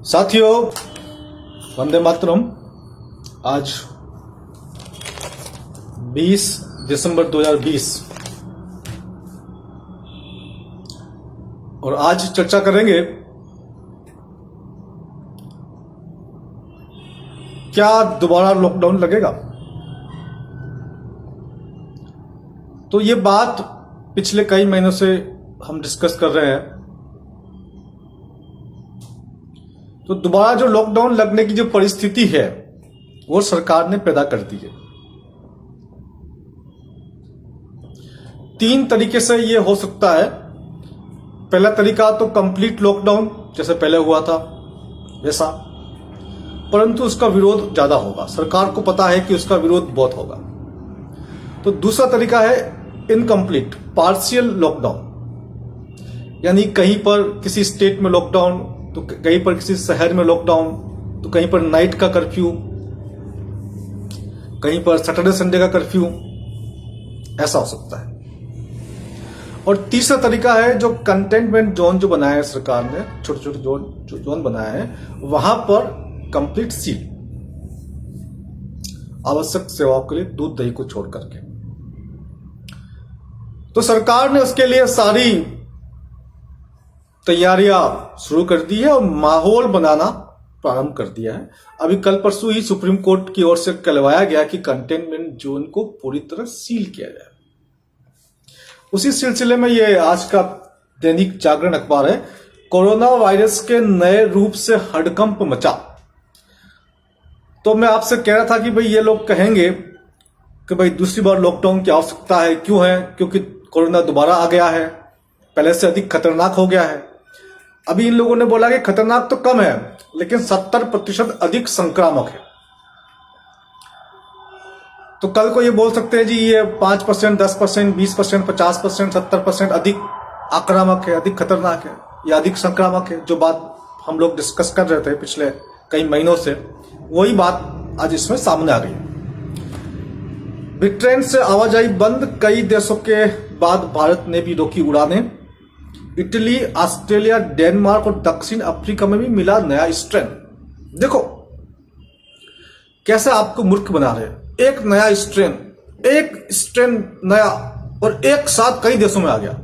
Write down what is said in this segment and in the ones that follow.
साथियों, वंदे मातरम। आज 20 दिसंबर 2020 और आज चर्चा करेंगे क्या दोबारा लॉकडाउन लगेगा। तो ये बात पिछले कई महीनों से हम डिस्कस कर रहे हैं। तो दोबारा जो लॉकडाउन लगने की जो परिस्थिति है वो सरकार ने पैदा कर दी है। 3 तरीके से ये हो सकता है। पहला तरीका तो कंप्लीट लॉकडाउन जैसे पहले हुआ था वैसा, परंतु उसका विरोध ज्यादा होगा। सरकार को पता है कि उसका विरोध बहुत होगा। तो दूसरा तरीका है इनकम्प्लीट पार्शियल लॉकडाउन, यानी कहीं पर किसी स्टेट में लॉकडाउन, तो कहीं पर किसी शहर में लॉकडाउन, तो कहीं पर नाइट का कर्फ्यू, कहीं पर सैटरडे संडे का कर्फ्यू, ऐसा हो सकता है। और तीसरा तरीका है जो कंटेनमेंट जोन जो बनाया है सरकार ने, छोटे छोटे जोन बनाया है, वहां पर कंप्लीट सील, आवश्यक सेवाओं के लिए दूध दही को छोड़ करके। तो सरकार ने उसके लिए सारी तैयारियां शुरू कर दी है और माहौल बनाना प्रारंभ कर दिया है। अभी कल परसों ही सुप्रीम कोर्ट की ओर से कहलवाया गया कि कंटेनमेंट जोन को पूरी तरह सील किया जाए। उसी सिलसिले में ये आज का दैनिक जागरण अखबार है, कोरोना वायरस के नए रूप से हड़कंप मचा। तो मैं आपसे कह रहा था कि भाई ये लोग कहेंगे कि भाई दूसरी बार लॉकडाउन की आवश्यकता है। क्यों है? क्योंकि कोरोना दोबारा आ गया है, पहले से अधिक खतरनाक हो गया है। अभी इन लोगों ने बोला कि खतरनाक तो कम है लेकिन 70% अधिक संक्रामक है। तो कल को ये बोल सकते हैं जी ये 5%, 10%, 20%, 50%, 70% अधिक आक्रामक है, अधिक खतरनाक है या अधिक संक्रामक है। जो बात हम लोग डिस्कस कर रहे थे पिछले कई महीनों से, वही बात आज इसमें सामने आ गई। ब्रिटेन से आवाजाही बंद, कई देशों के बाद भारत ने भी रोकी उड़ानें। इटली, ऑस्ट्रेलिया, डेनमार्क और दक्षिण अफ्रीका में भी मिला नया स्ट्रेन। देखो कैसे आपको मूर्ख बना रहे हैं। एक स्ट्रेन नया और एक साथ कई देशों में आ गया।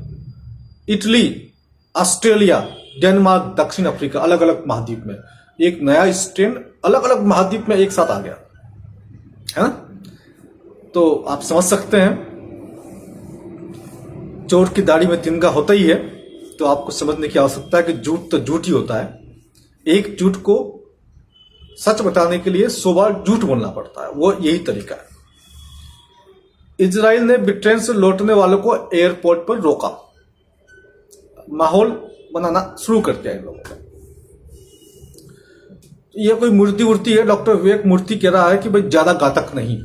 इटली, ऑस्ट्रेलिया, डेनमार्क, दक्षिण अफ्रीका, अलग अलग महाद्वीप में एक नया स्ट्रेन अलग अलग महाद्वीप में एक साथ आ गया है ना। तो आप समझ सकते हैं, चोर की दाढ़ी में तिनका होता ही है। तो आपको समझने की आवश्यकता है कि झूठ तो झूठ ही होता है। एक झूठ को सच बताने के लिए 100 बार झूठ बोलना पड़ता है, वो यही तरीका है। इजराइल ने ब्रिटेन से लौटने वालों को एयरपोर्ट पर रोका, माहौल बनाना शुरू कर दिया इन लोगों ने। यह कोई मूर्ति है। डॉक्टर विवेक मूर्ति कह रहा है कि भाई ज्यादा घातक नहीं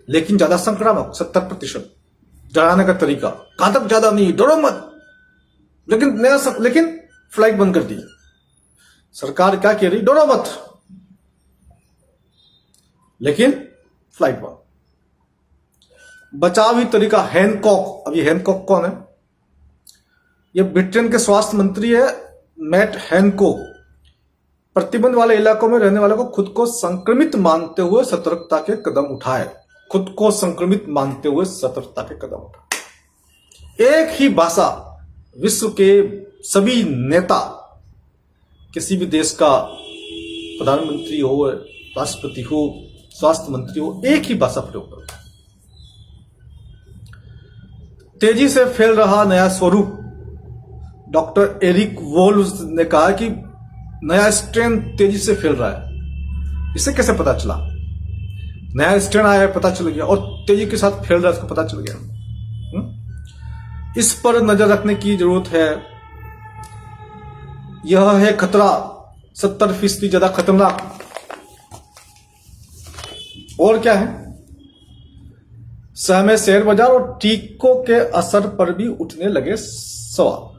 लेकिन ज्यादा संक्रामक, 70%। डराने का तरीका, घातक ज्यादा नहीं, डरो मत, लेकिन फ्लाइट बंद कर दी सरकार। क्या कह रही? डरो मत, लेकिन फ्लाइट बंद। बचाव ही तरीका। हैनकॉक, अब ये हैनकॉक कौन है? ये ब्रिटेन के स्वास्थ्य मंत्री है, मैट हैनकॉक। प्रतिबंध वाले इलाकों में रहने वालों को खुद को संक्रमित मानते हुए सतर्कता के कदम उठाए। खुद को संक्रमित मानते हुए सतर्कता के कदम उठाए। एक ही भाषा विश्व के सभी नेता, किसी भी देश का प्रधानमंत्री हो, राष्ट्रपति हो, स्वास्थ्य मंत्री हो, एक ही भाषा प्रयोग करो। तेजी से फैल रहा नया स्वरूप। डॉक्टर एरिक वोल्स ने कहा कि नया स्ट्रेन तेजी से फैल रहा है। इसे कैसे पता चला? नया स्ट्रेन आया है, पता चल गया, और तेजी के साथ फैल रहा है, इसको पता चल गया। इस पर नजर रखने की जरूरत है। यह है खतरा 70% ज्यादा खतरनाक। और क्या है? सहमे शेयर बाजार और टीकों के असर पर भी उठने लगे सवाल।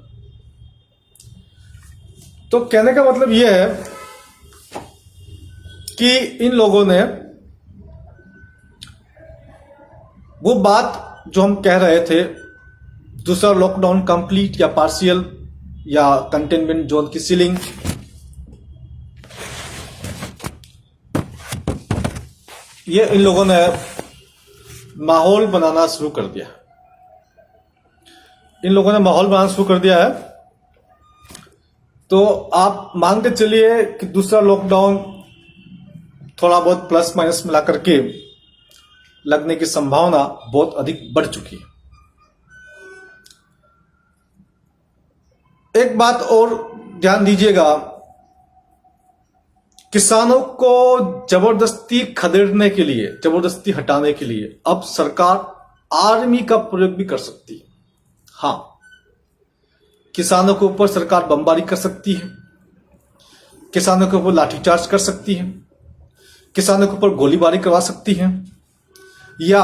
तो कहने का मतलब यह है कि इन लोगों ने वो बात जो हम कह रहे थे, दूसरा लॉकडाउन कंप्लीट या पार्शियल या कंटेनमेंट जोन की सीलिंग, ये इन लोगों ने माहौल बनाना शुरू कर दिया। इन लोगों ने माहौल बनाना शुरू कर दिया है। तो आप मान के चलिए कि दूसरा लॉकडाउन थोड़ा बहुत प्लस माइनस मिला करके लगने की संभावना बहुत अधिक बढ़ चुकी है। एक बात और ध्यान दीजिएगा, किसानों को जबरदस्ती खदेड़ने के लिए, जबरदस्ती हटाने के लिए अब सरकार आर्मी का प्रयोग भी कर सकती है। हां, किसानों के ऊपर सरकार बमबारी कर सकती है, किसानों के ऊपर लाठीचार्ज कर सकती है, किसानों के ऊपर गोलीबारी करवा सकती है या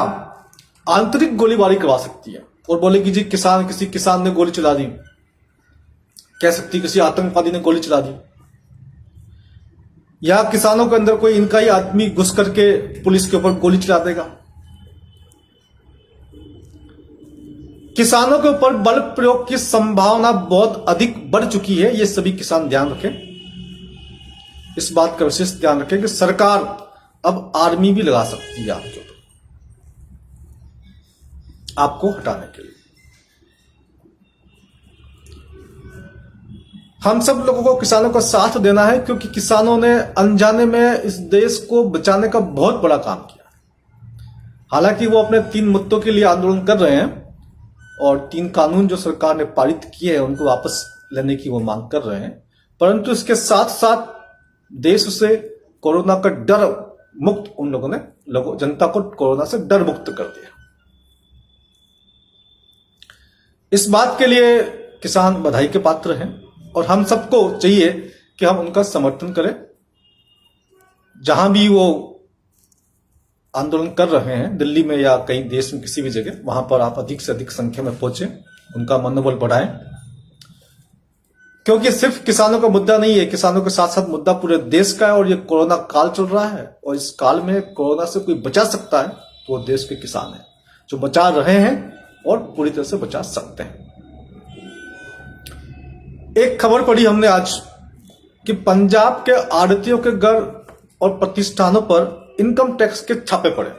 आंतरिक गोलीबारी करवा सकती है और बोलेगी जी किसी किसान ने गोली चला दी, कह सकती किसी आतंकवादी ने गोली चला दी, या किसानों के अंदर कोई इनका ही आदमी घुस करके पुलिस के ऊपर गोली चला देगा। किसानों के ऊपर बल प्रयोग की संभावना बहुत अधिक बढ़ चुकी है। ये सभी किसान ध्यान रखें, इस बात का विशेष ध्यान रखें कि सरकार अब आर्मी भी लगा सकती है आपके ऊपर, आपको हटाने के लिए। हम सब लोगों को किसानों का साथ देना है, क्योंकि किसानों ने अनजाने में इस देश को बचाने का बहुत बड़ा काम किया। हालांकि वो अपने 3 मुद्दों के लिए आंदोलन कर रहे हैं और 3 कानून जो सरकार ने पारित किए हैं उनको वापस लेने की वो मांग कर रहे हैं, परंतु इसके साथ साथ देश से कोरोना का डर मुक्त उन लोगों ने जनता को कोरोना से डर मुक्त कर दिया। इस बात के लिए किसान बधाई के पात्र हैं और हम सबको चाहिए कि हम उनका समर्थन करें। जहां भी वो आंदोलन कर रहे हैं, दिल्ली में या कहीं देश में किसी भी जगह, वहां पर आप अधिक से अधिक संख्या में पहुंचे, उनका मनोबल बढ़ाएं, क्योंकि सिर्फ किसानों का मुद्दा नहीं है, किसानों के साथ साथ मुद्दा पूरे देश का है। और ये कोरोना काल चल रहा है और इस काल में कोरोना से कोई बचा सकता है तो वो देश के किसान हैं, जो बचा रहे हैं और पूरी तरह से बचा सकते हैं। एक खबर पढ़ी हमने आज कि पंजाब के आड़तियों के घर और प्रतिष्ठानों पर इनकम टैक्स के छापे पड़े।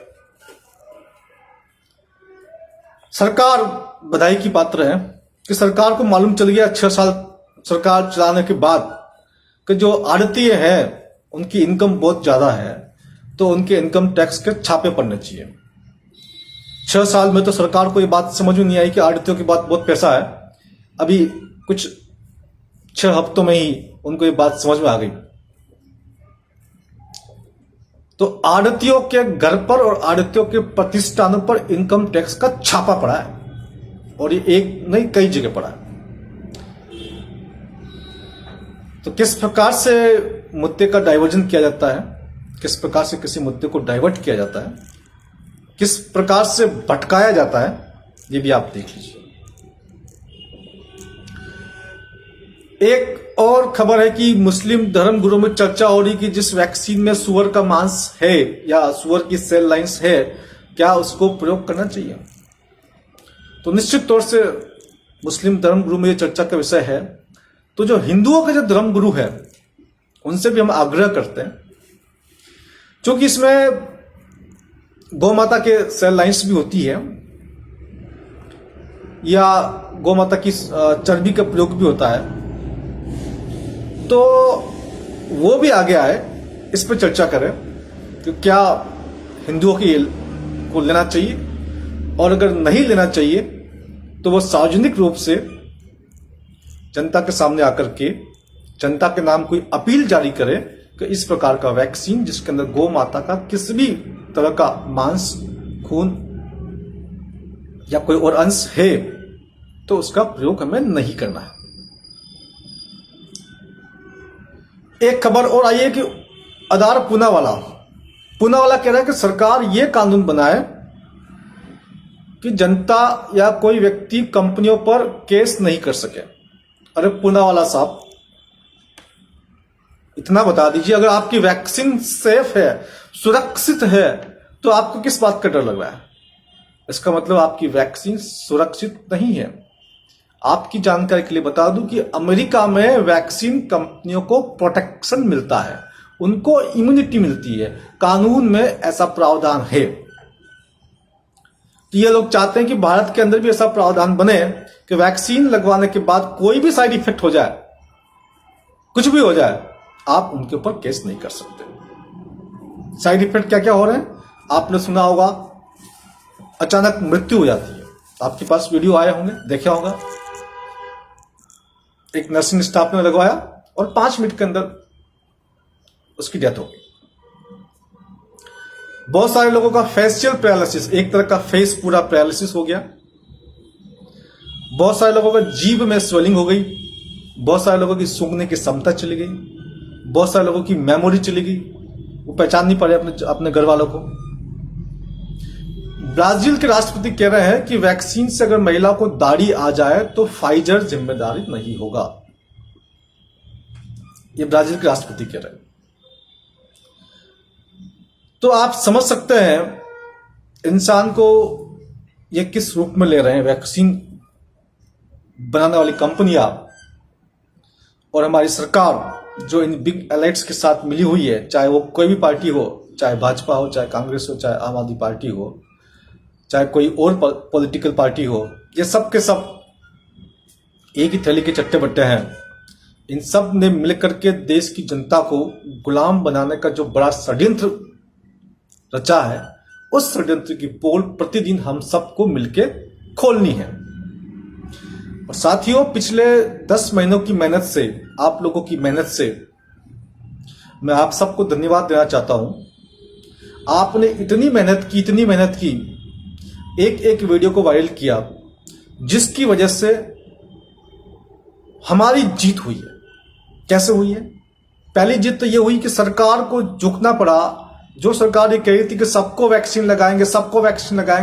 सरकार बधाई की पात्र है कि सरकार को मालूम चल गया 6 साल सरकार चलाने के बाद कि जो आड़तीय हैं उनकी इनकम बहुत ज्यादा है, तो उनके इनकम टैक्स के छापे पड़ने चाहिए। 6 साल में तो सरकार को ये बात समझ में नहीं आई कि आड़तियों के पास बहुत पैसा है। अभी कुछ 6 हफ्तों में ही उनको ये बात समझ में आ गई। तो आड़तियों के घर पर और आड़तियों के प्रतिष्ठानों पर इनकम टैक्स का छापा पड़ा है और ये एक नहीं कई जगह पड़ा है। तो किस प्रकार से मुद्दे का डाइवर्जन किया जाता है, किस प्रकार से किसी मुद्दे को डाइवर्ट किया जाता है, किस प्रकार से भटकाया जाता है, ये भी आप देख लीजिए। एक और खबर है कि मुस्लिम धर्मगुरुओं में चर्चा हो रही कि जिस वैक्सीन में सुअर का मांस है या सुअर की सेल लाइंस है, क्या उसको प्रयोग करना चाहिए। तो निश्चित तौर से मुस्लिम धर्मगुरु में यह चर्चा का विषय है। तो जो हिंदुओं के जो धर्मगुरु है उनसे भी हम आग्रह करते हैं, क्योंकि इसमें गौ माता के सेल लाइंस भी होती है या गौ माता की चर्बी का प्रयोग भी होता है, तो वो भी आगे आए, इस पर चर्चा करें कि क्या हिंदुओं की को लेना चाहिए, और अगर नहीं लेना चाहिए तो वो सार्वजनिक रूप से जनता के सामने आकर के जनता के नाम कोई अपील जारी करे कि इस प्रकार का वैक्सीन जिसके अंदर गौ माता का किसी भी तरह का मांस, खून या कोई और अंश है तो उसका प्रयोग हमें नहीं करना है। एक खबर और आई है कि आधार पूनावाला कह रहा है कि सरकार यह कानून बनाए कि जनता या कोई व्यक्ति कंपनियों पर केस नहीं कर सके। अरे पूनावाला साहब, इतना बता दीजिए, अगर आपकी वैक्सीन सेफ है, सुरक्षित है, तो आपको किस बात का डर लग रहा है। इसका मतलब आपकी वैक्सीन सुरक्षित नहीं है। आपकी जानकारी के लिए बता दूं कि अमेरिका में वैक्सीन कंपनियों को प्रोटेक्शन मिलता है, उनको इम्यूनिटी मिलती है। कानून में ऐसा प्रावधान है। तो ये लोग चाहते हैं कि भारत के अंदर भी ऐसा प्रावधान बने कि वैक्सीन लगवाने के बाद कोई भी साइड इफेक्ट हो जाए, कुछ भी हो जाए, आप उनके ऊपर केस नहीं कर सकते। साइड इफेक्ट क्या क्या हो रहे हैं आपने सुना होगा। अचानक मृत्यु हो जाती है, आपके पास वीडियो आए होंगे, देखा होगा। एक नर्सिंग स्टाफ ने लगवाया और 5 मिनट के अंदर उसकी डेथ हो गई। बहुत सारे लोगों का फेशियल पैरालिसिस, एक तरह का फेस पूरा पैरालिसिस हो गया। बहुत सारे लोगों का जीभ में स्वेलिंग हो गई। बहुत सारे लोगों की सूंघने की क्षमता चली गई। बहुत सारे लोगों की मेमोरी चली गई, वो पहचान नहीं पा रहे अपने घर वालों को। ब्राजील के राष्ट्रपति कह रहे हैं कि वैक्सीन से अगर महिला को दाढ़ी आ जाए तो फाइजर जिम्मेदारी नहीं होगा। ये ब्राजील के राष्ट्रपति कह रहे हैं। तो आप समझ सकते हैं इंसान को ये किस रूप में ले रहे हैं। वैक्सीन बनाने वाली कंपनियां और हमारी सरकार जो इन बिग एलाइट्स के साथ मिली हुई है, चाहे वो कोई भी पार्टी हो, चाहे भाजपा हो, चाहे कांग्रेस हो, चाहे आम आदमी पार्टी हो, चाहे कोई और पॉलिटिकल पार्टी हो, ये सब के सब एक ही थैली के चट्टे बट्टे हैं। इन सब ने मिलकर के देश की जनता को गुलाम बनाने का जो बड़ा षड्यंत्र रचा है, उस षड्यंत्र की पोल प्रतिदिन हम सबको मिलके खोलनी है। और साथियों, पिछले 10 महीनों की मेहनत से, आप लोगों की मेहनत से मैं आप सबको धन्यवाद देना चाहता हूं। आपने इतनी मेहनत की, एक एक वीडियो को वायरल किया, जिसकी वजह से हमारी जीत हुई है। कैसे हुई है? पहली जीत तो यह हुई कि सरकार को झुकना पड़ा। जो सरकार ये कह रही थी कि सबको वैक्सीन लगाएंगे,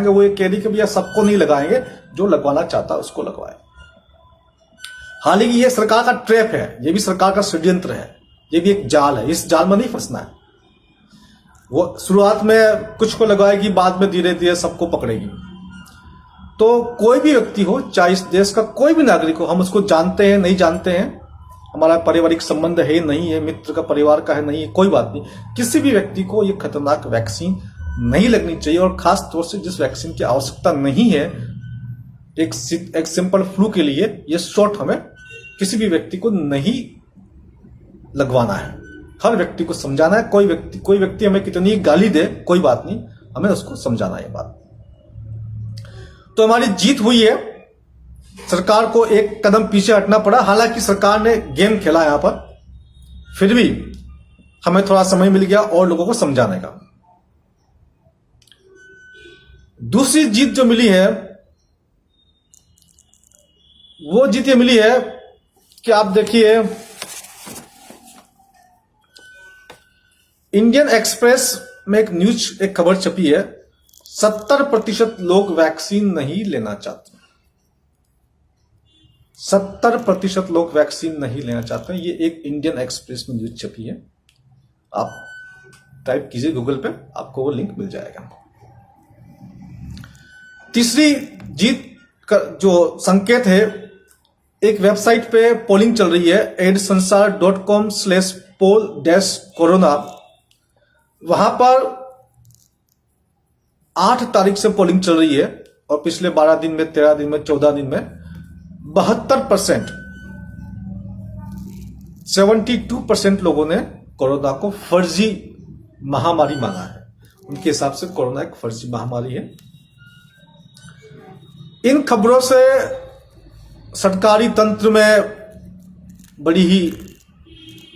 वो ये कह रही कि भैया सबको नहीं लगाएंगे, जो लगवाना चाहता उसको लगवाए। हालांकि ये सरकार का ट्रैप है, ये भी सरकार का षड्यंत्र है, ये भी एक जाल है। इस जाल में नहीं फंसना है। वो शुरुआत में कुछ को लगाएगी, बाद में धीरे धीरे सबको पकड़ेगी। तो कोई भी व्यक्ति हो, चाहे इस देश का कोई भी नागरिक हो, हम उसको जानते हैं नहीं जानते हैं, हमारा पारिवारिक संबंध है नहीं है, मित्र का परिवार का है नहीं है, कोई बात नहीं, किसी भी व्यक्ति को ये खतरनाक वैक्सीन नहीं लगनी चाहिए। और खास तौर से जिस वैक्सीन की आवश्यकता नहीं है, एक सिंपल फ्लू के लिए, ये शॉट हमें किसी भी व्यक्ति को नहीं लगवाना है। हर व्यक्ति को समझाना है। कोई व्यक्ति हमें कितनी गाली दे, कोई बात नहीं, हमें उसको समझाना है बात। तो हमारी जीत हुई है। सरकार को एक कदम पीछे हटना पड़ा। हालांकि सरकार ने गेम खेला यहां पर, फिर भी हमें थोड़ा समय मिल गया और लोगों को समझाने का। दूसरी जीत जो मिली है, वो जीत ये मिली है कि आप देखिए, इंडियन एक्सप्रेस में एक खबर छपी है, 70% लोग वैक्सीन नहीं लेना चाहते। 70% लोग वैक्सीन नहीं लेना चाहते हैं। ये एक इंडियन एक्सप्रेस में न्यूज छपी है। आप टाइप कीजिए गूगल पे, आपको वो लिंक मिल जाएगा। तीसरी जीत का जो संकेत है, एक वेबसाइट पे पोलिंग चल रही है, edsansar.com/poll-corona। वहां पर 8 तारीख से पोलिंग चल रही है और पिछले 12 दिन में, 13 दिन में, 14 दिन में 72%, 72% लोगों ने कोरोना को फर्जी महामारी माना है। उनके हिसाब से कोरोना एक फर्जी महामारी है। इन खबरों से सरकारी तंत्र में बड़ी ही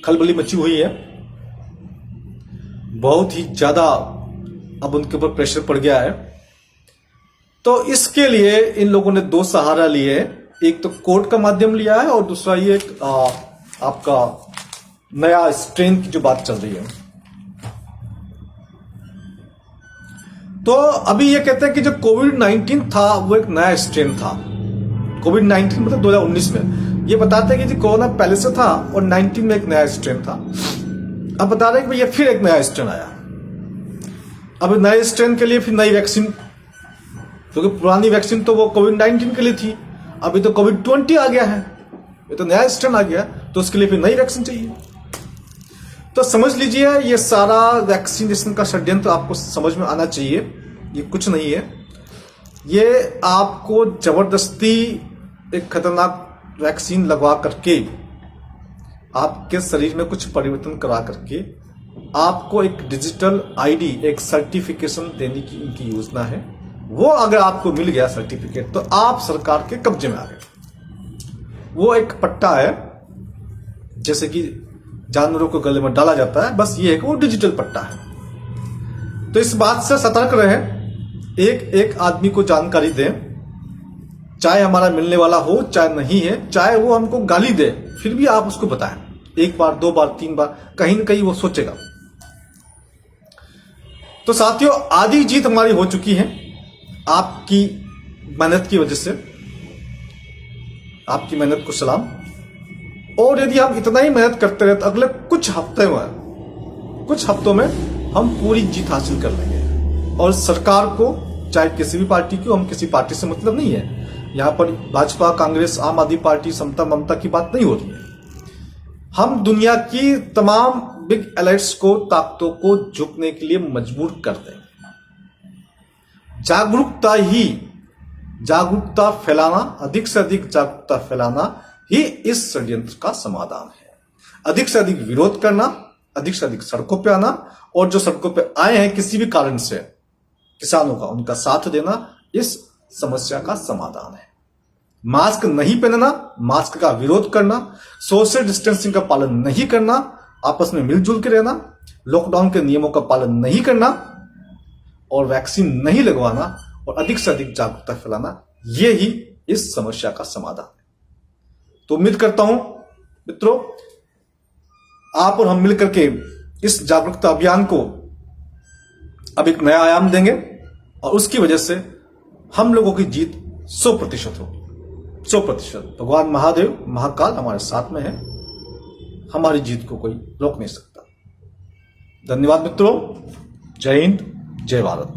खलबली मची हुई है। बहुत ही ज्यादा अब उनके ऊपर प्रेशर पड़ गया है। तो इसके लिए इन लोगों ने 2 सहारा लिए। एक तो कोर्ट का माध्यम लिया है और दूसरा ये आपका नया स्ट्रेन की जो बात चल रही है। तो अभी ये कहते हैं कि जो कोविड-19 था वो एक नया स्ट्रेन था। कोविड-19 मतलब 2019 में। ये बताते हैं कि कोरोना पहले से था और 19 में एक नया स्ट्रेन था। अब बता रहे हैं कि भैया फिर एक नया स्ट्रेन आया। अब नए स्ट्रेन के लिए फिर नई वैक्सीन, क्योंकि पुरानी वैक्सीन तो वो कोविड-19 के लिए थी, अभी तो कोविड-20 आ गया है, ये तो नया स्ट्रेन आ गया, तो उसके लिए फिर नई वैक्सीन चाहिए। तो समझ लीजिए ये सारा वैक्सीनेशन का षड्यंत्र आपको समझ में आना चाहिए। ये कुछ नहीं है, ये आपको जबरदस्ती एक खतरनाक वैक्सीन लगवा करके आपके शरीर में कुछ परिवर्तन करा करके आपको एक डिजिटल आईडी, एक सर्टिफिकेशन देने की इनकी योजना है। वो अगर आपको मिल गया सर्टिफिकेट तो आप सरकार के कब्जे में आ गए। वो एक पट्टा है, जैसे कि जानवरों को गले में डाला जाता है, बस ये एक वो डिजिटल पट्टा है। तो इस बात से सतर्क रहे, एक एक आदमी को जानकारी दें, चाहे हमारा मिलने वाला हो चाहे नहीं है, चाहे वो हमको गाली दे फिर भी आप उसको बताएं। एक बार, दो बार, तीन बार, कहीं ना कहीं वो सोचेगा। तो साथियों, आधी जीत हमारी हो चुकी है आपकी मेहनत की वजह से। आपकी मेहनत को सलाम। और यदि हम इतना ही मेहनत करते रहे तो अगले कुछ हफ्तों में हम पूरी जीत हासिल कर लेंगे। और सरकार को, चाहे किसी भी पार्टी की, हम किसी पार्टी से मतलब नहीं है, यहां पर भाजपा, कांग्रेस, आम आदमी पार्टी, समता, ममता की बात नहीं हो रही है। हम दुनिया की तमाम बिग एलाइट्स को, ताकतों को झुकने के लिए मजबूर कर देंगे। जागरूकता फैलाना, अधिक से अधिक जागरूकता फैलाना ही इस षड्यंत्र का समाधान है। अधिक से अधिक विरोध करना, अधिक से अधिक सड़कों पे आना, और जो सड़कों पे आए हैं किसी भी कारण से, किसानों का, उनका साथ देना इस समस्या का समाधान है। मास्क नहीं पहनना, मास्क का विरोध करना, सोशल डिस्टेंसिंग का पालन नहीं करना, आपस में मिलजुल के रहना, लॉकडाउन के नियमों का पालन नहीं करना और वैक्सीन नहीं लगवाना और अधिक से अधिक जागरूकता फैलाना, ये ही इस समस्या का समाधान है। तो उम्मीद करता हूं मित्रों, आप और हम मिलकर के इस जागरूकता अभियान को अब एक नया आयाम देंगे और उसकी वजह से हम लोगों की जीत 100% होगी। 100%। भगवान महादेव, महाकाल हमारे साथ में है। हमारी जीत को कोई रोक नहीं सकता। धन्यवाद मित्रों। जय हिंद, जय भारत।